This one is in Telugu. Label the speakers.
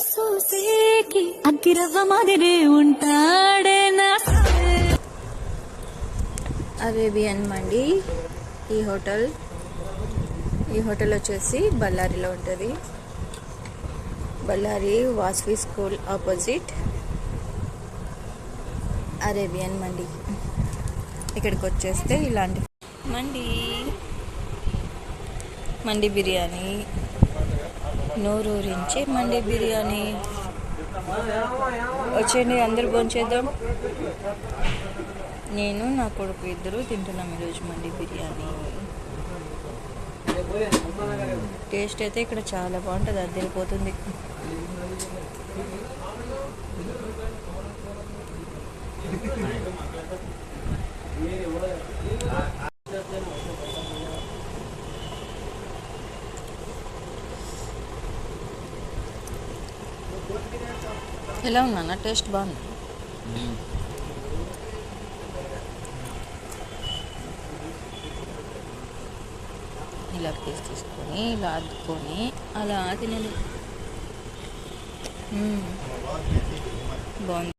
Speaker 1: సూసేకి అగ్గిరవ్వ మాదిరే ఉంటాడే నా
Speaker 2: అరేబియన్ మండి. ఈ హోటల్ వచ్చేసి బళ్ళారిలో ఉంటుంది. Ballari Vasavi school opposite Arabian మండి. ఇక్కడికి వచ్చేస్తే ఇలాంటి మండి బిర్యానీ, నోరూరించే మండి బిర్యానీ. వచ్చేయండి, అందరు భోంచేద్దాం. నేను నా కొడుకు ఇద్దరు తింటున్నాం ఈరోజు మండి బిర్యానీ. టేస్ట్ అయితే ఇక్కడ చాలా బాగుంటుంది, అదిరిపోతుంది. ఎలా ఉన్నా టేస్ట్ బాగుంది. ఇలా పీస్ తీసుకొని ఇలా అద్దుకొని అలా తినేది బాగుంది.